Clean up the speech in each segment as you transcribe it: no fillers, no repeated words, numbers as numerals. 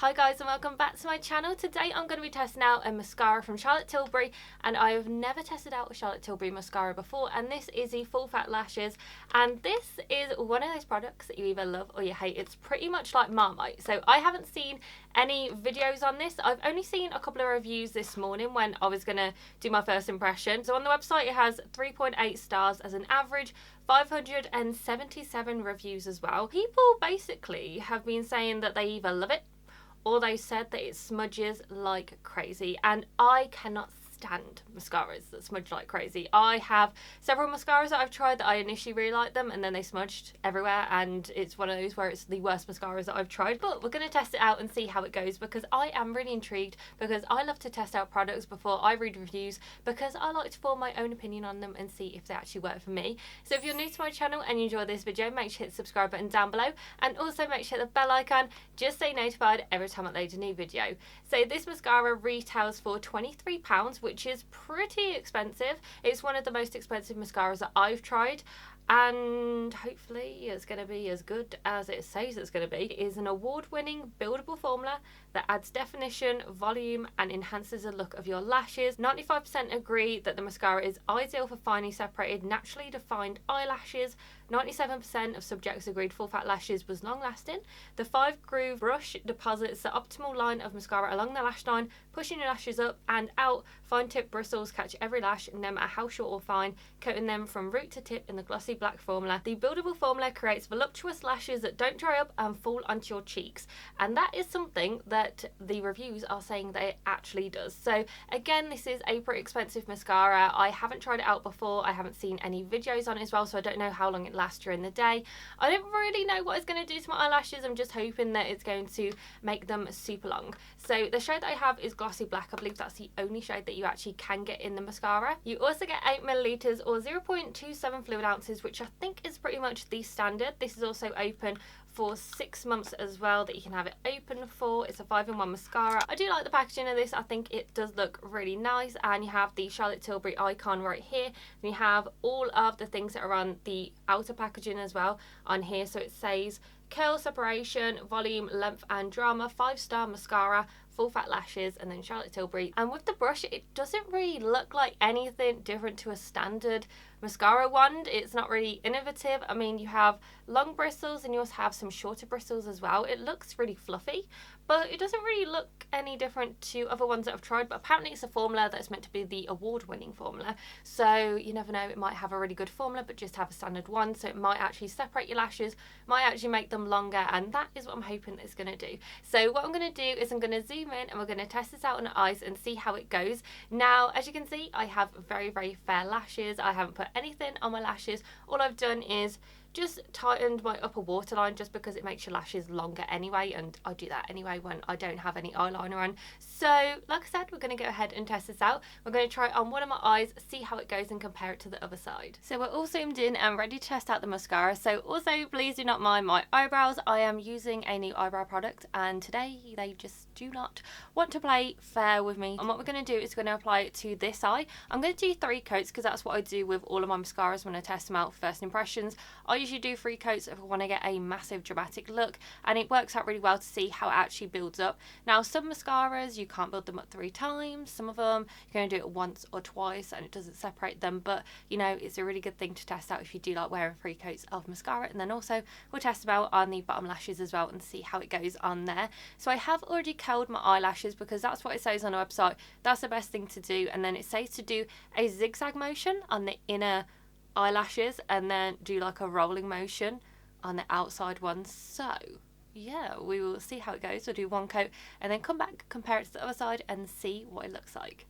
Hi guys and welcome back to my channel. Today I'm going to be testing out a mascara from Charlotte Tilbury, and I have never tested out a Charlotte Tilbury mascara before, and this is the Full Fat Lashes, and this is one of those products that you either love or you hate. It's pretty much like Marmite. So I haven't seen any videos on this. I've only seen a couple of reviews this morning when I was going to do my first impression. So on the website it has 3.8 stars as an average, 577 reviews as well. People basically have been saying that they either love it or they said that it smudges like crazy, and I cannot stand mascaras that smudge like crazy. I have several mascaras that I've tried that I initially really liked them and then they smudged everywhere, and it's one of those where it's the worst mascaras that I've tried. But we're going to test it out and see how it goes, because I am really intrigued, because I love to test out products before I read reviews, because I like to form my own opinion on them and see if they actually work for me. So if you're new to my channel and you enjoy this video, make sure to hit the subscribe button down below, and also make sure to hit the bell icon just so you're notified every time I upload a new video. So this mascara retails for £23, which is pretty expensive. It's one of the most expensive mascaras that I've tried, and hopefully it's going to be as good as it says it's going to be. It is an award-winning buildable formula that adds definition, volume, and enhances the look of your lashes. 95% agree that the mascara is ideal for finely separated, naturally defined eyelashes. 97% of subjects agreed Full Fat Lashes was long-lasting. The 5-groove brush deposits the optimal line of mascara along the lash line, pushing your lashes up and out. Fine-tip bristles catch every lash, no matter how short or fine, coating them from root to tip in the glossy black formula. The buildable formula creates voluptuous lashes that don't dry up and fall onto your cheeks, and that is something that the reviews are saying that it actually does. So again, this is a pretty expensive mascara. I haven't tried it out before. I haven't seen any videos on it as well, so I don't know how long it lasts during the day. I don't really know what it's going to do to my eyelashes. I'm just hoping that it's going to make them super long. So the shade that I have is glossy black. I believe that's the only shade that you actually can get in the mascara. You also get 8 milliliters or 0.27 fluid ounces, which I think is pretty much the standard. This is also open for 6 months as well, that you can have it open for. It's a 5-in-1 mascara. I do like the packaging of this. I think it does look really nice, and you have the Charlotte Tilbury icon right here, and you have all of the things that are on the outer packaging as well on here. So it says curl separation, volume, length and drama, 5-star mascara, Full Fat Lashes, and then Charlotte Tilbury. And with the brush, it doesn't really look like anything different to a standard mascara wand. It's not really innovative. I mean, you have long bristles and you also have some shorter bristles as well. It looks really fluffy, but it doesn't really look any different to other ones that I've tried. But apparently it's a formula that's meant to be the award-winning formula, so you never know, it might have a really good formula but just have a standard one, so it might actually separate your lashes, might actually make them longer, and that is what I'm hoping it's going to do. So what I'm going to do is I'm going to zoom in and we're going to test this out on the eyes and see how it goes. Now, as you can see, I have very, very fair lashes. I haven't put anything on my lashes. All I've done is just tightened my upper waterline, just because it makes your lashes longer anyway, and I do that anyway when I don't have any eyeliner on. So like I said, we're going to go ahead and test this out. We're going to try it on one of my eyes, see how it goes, and compare it to the other side. So we're all zoomed in and ready to test out the mascara. So also, please do not mind my eyebrows. I am using a new eyebrow product, and today they just do not want to play fair with me. And what we're going to do is we're going to apply it to this eye. I'm going to do 3 coats, because that's what I do with all of my mascaras when I test them out for first impressions. I usually do 3 coats if I want to get a massive dramatic look, and it works out really well to see how it actually builds up. Now, some mascaras you can't build them up 3 times. Some of them you're going to do it once or twice and it doesn't separate them, but you know, it's a really good thing to test out if you do like wearing 3 coats of mascara. And then also we'll test them out on the bottom lashes as well and see how it goes on there. So I have already curled my eyelashes, because that's what it says on the website. That's the best thing to do. And then it says to do a zigzag motion on the inner eyelashes and then do like a rolling motion on the outside ones. So yeah, we will see how it goes. We'll do 1 coat and then come back, compare it to the other side, and see what it looks like.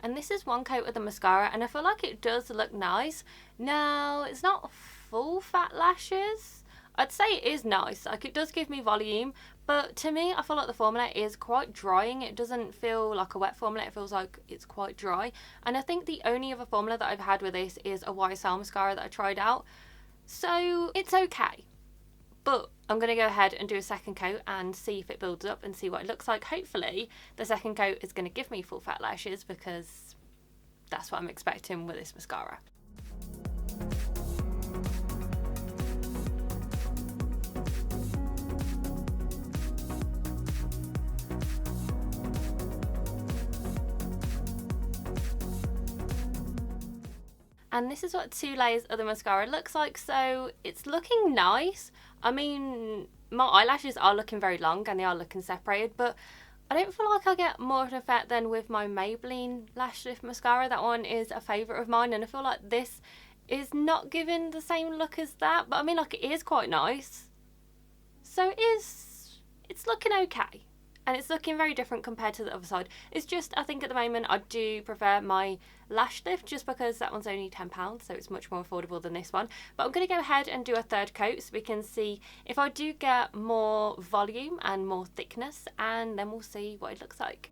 And this is 1 coat of the mascara, and I feel like it does look nice. Now, it's not full fat lashes. I'd say it is nice, like it does give me volume, but to me I feel like the formula is quite drying. It doesn't feel like a wet formula, it feels like it's quite dry. And I think the only other formula that I've had with this is a YSL mascara that I tried out, so it's okay. But I'm going to go ahead and do a second coat and see if it builds up and see what it looks like. Hopefully the second coat is going to give me full fat lashes, because that's what I'm expecting with this mascara. And this is what 2 layers of the mascara looks like. So it's looking nice. I mean, my eyelashes are looking very long and they are looking separated, but I don't feel like I get more of an effect than with my Maybelline Lash Lift Mascara. That one is a favourite of mine, and I feel like this is not giving the same look as that. But I mean, like, it is quite nice. So it's looking okay. And it's looking very different compared to the other side. It's just, I think at the moment I do prefer my Lash Lift, just because that one's only £10, so it's much more affordable than this one. But I'm going to go ahead and do a third coat so we can see if I do get more volume and more thickness, and then we'll see what it looks like.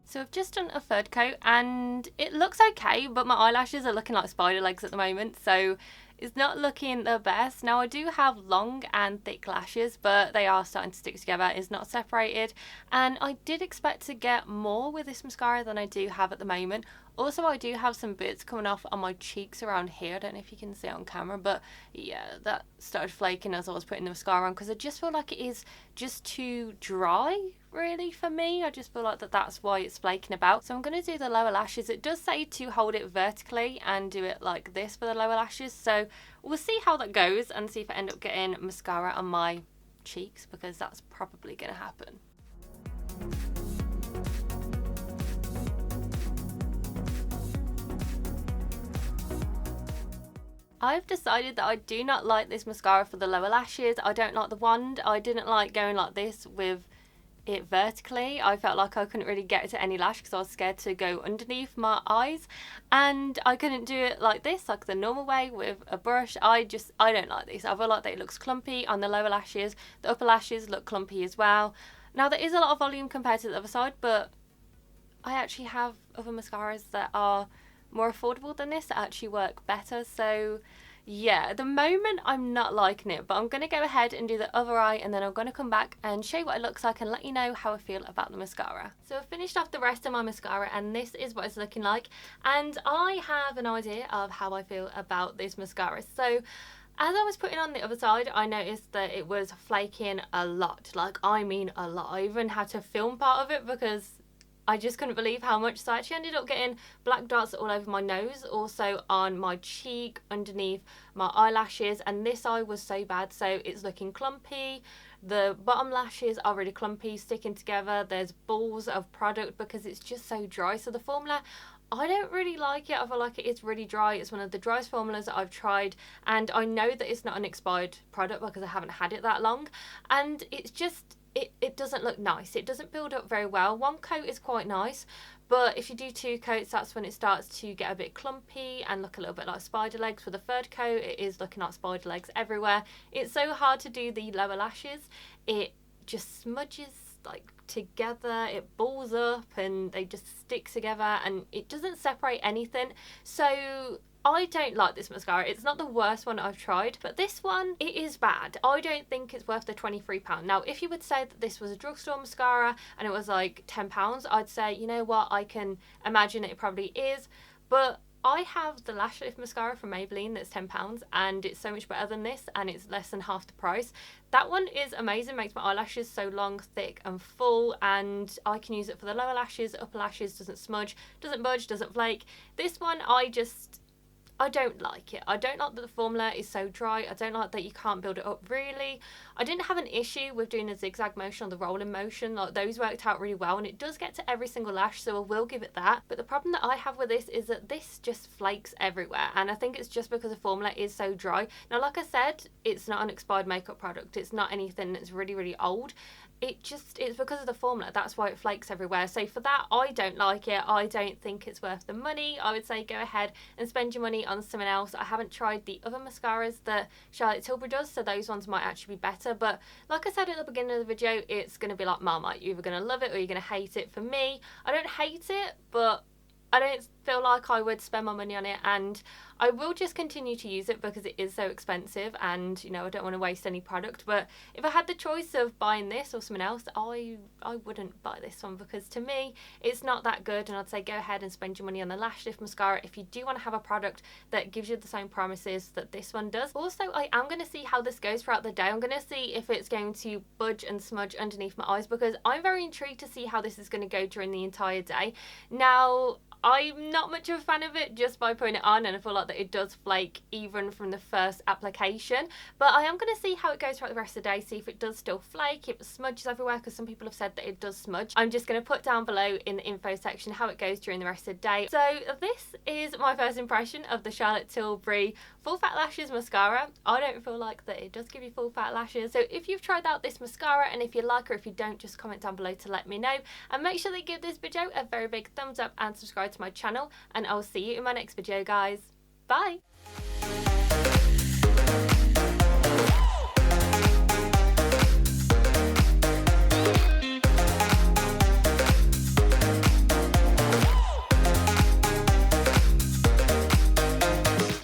So I've just done a third coat and it looks okay, but my eyelashes are looking like spider legs at the moment, so it's not looking the best. Now, I do have long and thick lashes, but they are starting to stick together. It's not separated, and I did expect to get more with this mascara than I do have at the moment. Also, I do have some bits coming off on my cheeks around here. I don't know if you can see it on camera, but yeah, that started flaking as I was putting the mascara on, because I just feel like it is just too dry, really, for me. I just feel like that's why it's flaking about. So I'm going to do the lower lashes. It does say to hold it vertically and do it like this for the lower lashes, so we'll see how that goes and see if I end up getting mascara on my cheeks, because that's probably going to happen. I've decided that I do not like this mascara for the lower lashes. I don't like the wand. I didn't like going like this with it vertically. I felt like I couldn't really get it to any lash because I was scared to go underneath my eyes, and I couldn't do it like this, like the normal way with a brush. I don't like this. I feel like that it looks clumpy on the lower lashes. The upper lashes look clumpy as well. Now, there is a lot of volume compared to the other side, but I actually have other mascaras that are more affordable than this that actually work better. So yeah, at the moment I'm not liking it, but I'm going to go ahead and do the other eye, and then I'm going to come back and show you what it looks like and let you know how I feel about the mascara. So I've finished off the rest of my mascara, and this is what it's looking like, and I have an idea of how I feel about this mascara. So as I was putting on the other side, I noticed that it was flaking a lot. Like, I mean a lot. I even had to film part of it because I just couldn't believe how much. So I actually ended up getting black dots all over my nose, also on my cheek, underneath my eyelashes, and this eye was so bad. So it's looking clumpy. The bottom lashes are really clumpy, sticking together. There's balls of product because it's just so dry. So the formula, I don't really like it. I feel like it is really dry. It's one of the driest formulas that I've tried, and I know that it's not an expired product because I haven't had it that long, and it's just, it doesn't look nice. It doesn't build up very well. One coat is quite nice, but if you do 2 coats, that's when it starts to get a bit clumpy and look a little bit like spider legs. For the third coat, it is looking like spider legs everywhere. It's so hard to do the lower lashes. It just smudges like together, it balls up and they just stick together, and it doesn't separate anything. So I don't like this mascara. It's not the worst one I've tried, but this one, it is bad. I don't think it's worth the £23. Now, if you would say that this was a drugstore mascara and it was like £10, I'd say, you know what, I can imagine it probably is, but I have the Lash Lift mascara from Maybelline that's £10, and it's so much better than this, and it's less than half the price. That one is amazing, makes my eyelashes so long, thick and full, and I can use it for the lower lashes, upper lashes, doesn't smudge, doesn't budge, doesn't flake. This one, I don't like it. I don't like that the formula is so dry. I don't like that you can't build it up really. I didn't have an issue with doing a zigzag motion or the rolling motion. Like, those worked out really well, and it does get to every single lash, so I will give it that. But the problem that I have with this is that this just flakes everywhere, and I think it's just because the formula is so dry. Now, like I said, it's not an expired makeup product. It's not anything that's really, really old. It's because of the formula. That's why it flakes everywhere. So for that, I don't like it. I don't think it's worth the money. I would say go ahead and spend your money on something else. I haven't tried the other mascaras that Charlotte Tilbury does, so those ones might actually be better. But like I said at the beginning of the video, it's going to be like Marmite. You're either going to love it or you're going to hate it. For me, I don't hate it, but I don't feel like I would spend my money on it, and I will just continue to use it because it is so expensive, and you know, I don't want to waste any product. But if I had the choice of buying this or something else, I wouldn't buy this one, because to me it's not that good, and I'd say go ahead and spend your money on the lash lift mascara if you do want to have a product that gives you the same promises that this one does. Also, I am going to see how this goes throughout the day. I'm going to see if it's going to budge and smudge underneath my eyes, because I'm very intrigued to see how this is going to go during the entire day. Now, I'm not much of a fan of it just by putting it on, and I feel like that it does flake even from the first application, but I am going to see how it goes throughout the rest of the day, see if it does still flake, if it smudges everywhere, because some people have said that it does smudge. I'm just going to put down below in the info section how it goes during the rest of the day. So this is my first impression of the Charlotte Tilbury Full Fat Lashes mascara. I don't feel like that it does give you full fat lashes, so if you've tried out this mascara and if you like, or if you don't, just comment down below to let me know, and make sure that you give this video a very big thumbs up and subscribe to my channel, and I'll see you in my next video, guys. Bye.